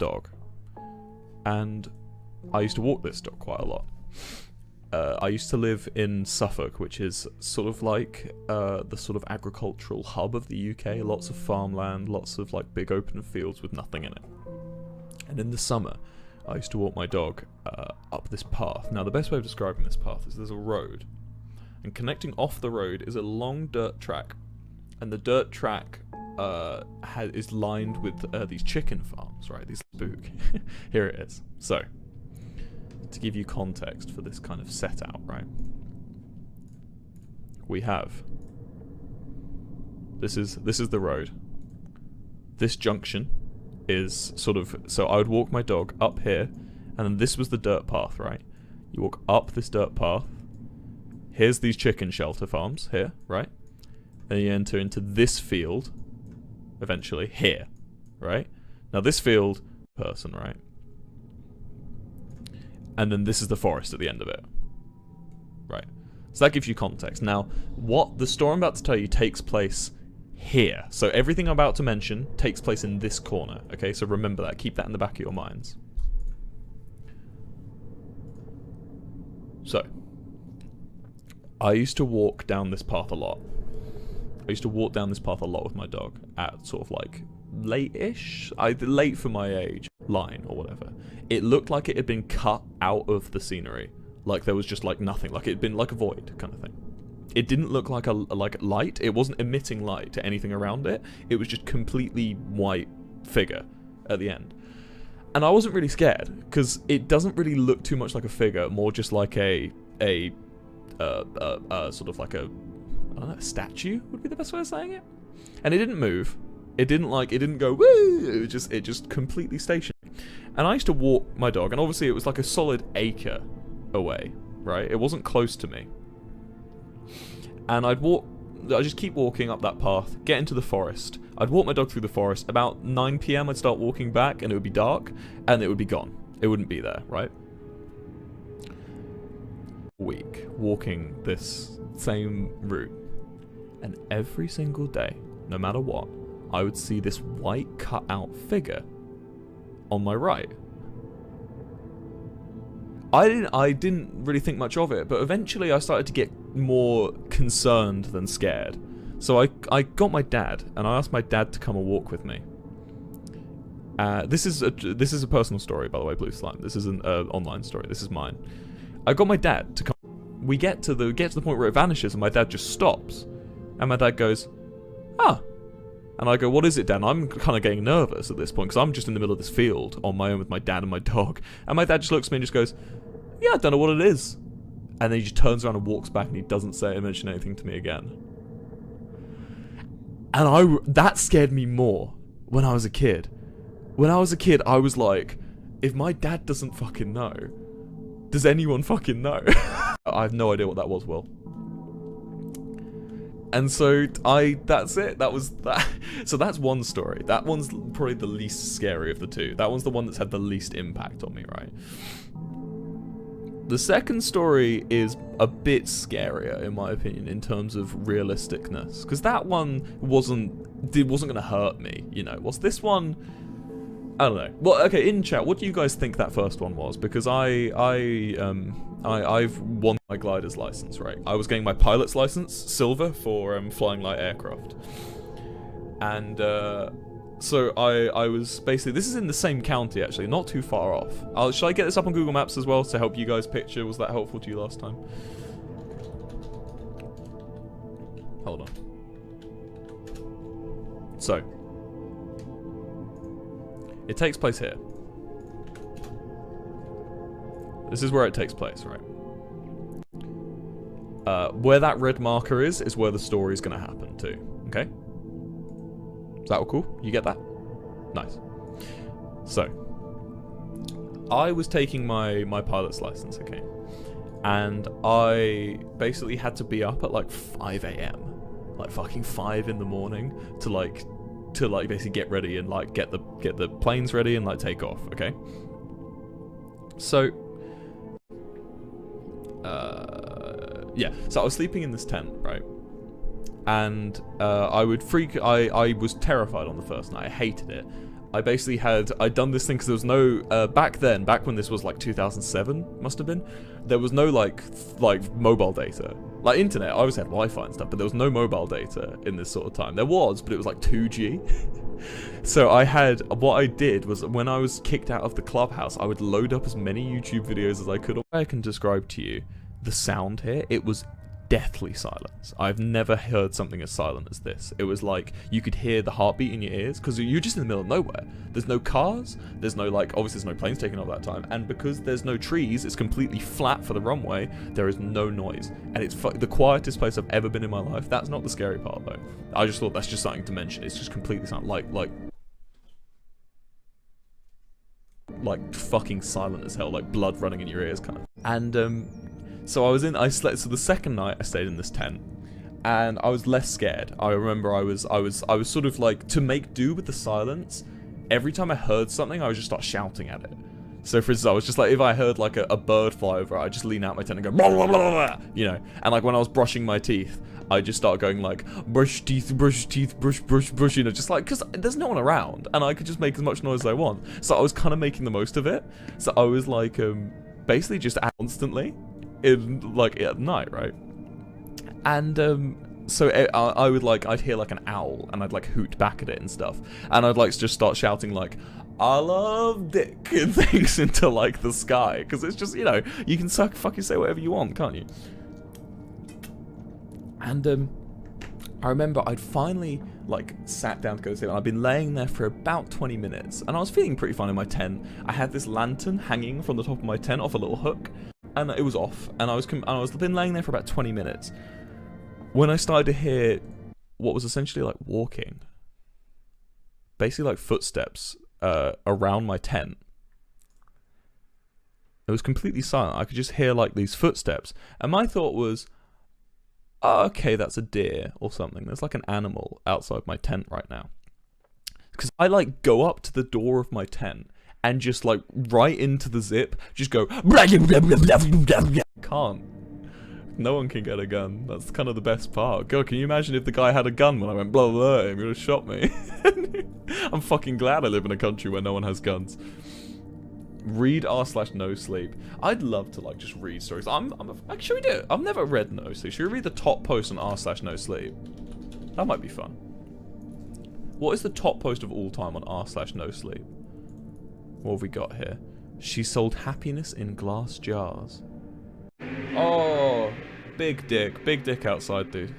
dog, and I used to walk this dog quite a lot. I used to live in Suffolk, which is sort of like the sort of agricultural hub of the UK. Lots of farmland, lots of like big open fields with nothing in it. And in the summer, I used to walk my dog up this path. Now, the best way of describing this path is there's a road, and connecting off the road is a long dirt track, and the dirt track is lined with these chicken farms, right? These spook. Here it is. So, to give you context for this kind of set out, right? We have this is the road. This junction is sort of, so I would walk my dog up here, and then this was the dirt path, right? You walk up this dirt path. Here's these chicken shelter farms here, right? Then you enter into this field, eventually here, right? Now this field, person, right? And then this is the forest at the end of it. Right. So that gives you context. Now, what the story I'm about to tell you takes place here. So everything I'm about to mention takes place in this corner. Okay, so remember that. Keep that in the back of your minds. So, I used to walk down this path a lot. I used to walk down this path a lot with my dog at sort of like late-ish, late for my age, line or whatever. It looked like it had been cut out of the scenery, like there was just like nothing, like it had been like a void kind of thing. It didn't look like a light. It wasn't emitting light to anything around it. It was just completely white figure at the end, and I wasn't really scared because it doesn't really look too much like a figure, more just like a sort of like a, I don't know, a statue would be the best way of saying it. And it didn't move. It didn't go woo. It just completely stationary. And I used to walk my dog, and obviously it was like a solid acre away, right? It wasn't close to me. And I'd just keep walking up that path, get into the forest. I'd walk my dog through the forest. About 9 PM, I'd start walking back, and it would be dark, and it would be gone. It wouldn't be there, right? Week walking this same route, and every single day, no matter what, I would see this white cut-out figure on my right. I didn't really think much of it, but eventually I started to get more concerned than scared. So I got my dad, and I asked my dad to come and walk with me. This is a personal story, by the way, Blue Slime. This is an online story. This is mine. I got my dad to come. We get to the point where it vanishes, and my dad just stops, and my dad goes, "Ah." And I go, "What is it, Dan?" I'm kind of getting nervous at this point, because I'm just in the middle of this field on my own with my dad and my dog. And my dad just looks at me and just goes, "Yeah, I don't know what it is." And then he just turns around and walks back, and he doesn't say or mention anything to me again. And that scared me more when I was a kid. When I was a kid, I was like, if my dad doesn't fucking know, does anyone fucking know? I have no idea what that was, Will. And so that's it. That was that. So that's one story. That one's probably the least scary of the two. That one's the one that's had the least impact on me, right? The second story is a bit scarier, in my opinion, in terms of realisticness, because that one wasn't going to hurt me, you know. What's this one? I don't know. Well, okay, in chat, what do you guys think that first one was? Because I've won my glider's license, right? I was getting my pilot's license, silver, for flying light aircraft. And so I was basically, this is in the same county actually, not too far off. Should I get this up on Google Maps as well to help you guys picture? Was that helpful to you last time? Hold on. So, it takes place here. This is where it takes place, right? Where that red marker is where the story is going to happen too. Okay? Is that all cool? You get that? Nice. So, I was taking my pilot's license, okay? And I basically had to be up at like 5 AM. Like fucking 5 in the morning to basically get ready and like get the planes ready and like take off, okay? So yeah, so I was sleeping in this tent, right? And I was terrified on the first night. I hated it. I basically I'd done this thing because there was no, back when this was like 2007, must have been, there was no like mobile data. Like internet, I always had Wi-Fi and stuff, but there was no mobile data in this sort of time. There was, but it was like 2G. So what I did was when I was kicked out of the clubhouse, I would load up as many YouTube videos as I could. I can describe to you the sound here. It was deathly silence. I've never heard something as silent as this. It was like you could hear the heartbeat in your ears because you're just in the middle of nowhere. There's no cars, there's no like, obviously there's no planes taking off that time, and because there's no trees, it's completely flat for the runway, there is no noise, and it's the quietest place I've ever been in my life. That's not the scary part though. I just thought that's just something to mention. It's just completely silent, like fucking silent as hell, like blood running in your ears kind of. And so so the second night I stayed in this tent, and I was less scared. I remember I was sort of like, to make do with the silence, every time I heard something, I would just start shouting at it. So for instance, I was just like, if I heard like a bird fly over, I'd just lean out my tent and go, blah, blah, blah, blah, you know, and like when I was brushing my teeth, I just start going like, brush teeth, brush, you know, just like, because there's no one around, and I could just make as much noise as I want. So I was kind of making the most of it. So I was like, basically just constantly, like at night, right? And so I would like, I'd hear like an owl, and I'd like hoot back at it and stuff, and I'd like just start shouting like, I love dick and things into like the sky, because it's just, you know, you can fucking say whatever you want, can't you? And I remember I'd finally like sat down to go to sleep, and I'd been laying there for about 20 minutes, and I was feeling pretty fine in my tent. I had this lantern hanging from the top of my tent off a little hook, and it was off, and I was been laying there for about 20 minutes when I started to hear what was essentially like walking, basically like footsteps around my tent. It was completely silent. I could just hear like these footsteps, and my thought was, oh, okay, that's a deer or something. There's like an animal outside my tent right now. Because I like go up to the door of my tent and just like right into the zip, just go, can't. No one can get a gun. That's kind of the best part. God, can you imagine if the guy had a gun when I went blah blah, he would have shot me. I'm fucking glad I live in a country where no one has guns. Read r/no sleep. I'd love to like just read stories. Like, should we do it? I've never read No Sleep. Should we read the top post on r/no sleep? That might be fun. What is the top post of all time on r/no sleep? What have we got here? She sold happiness in glass jars. Oh, big dick outside, dude.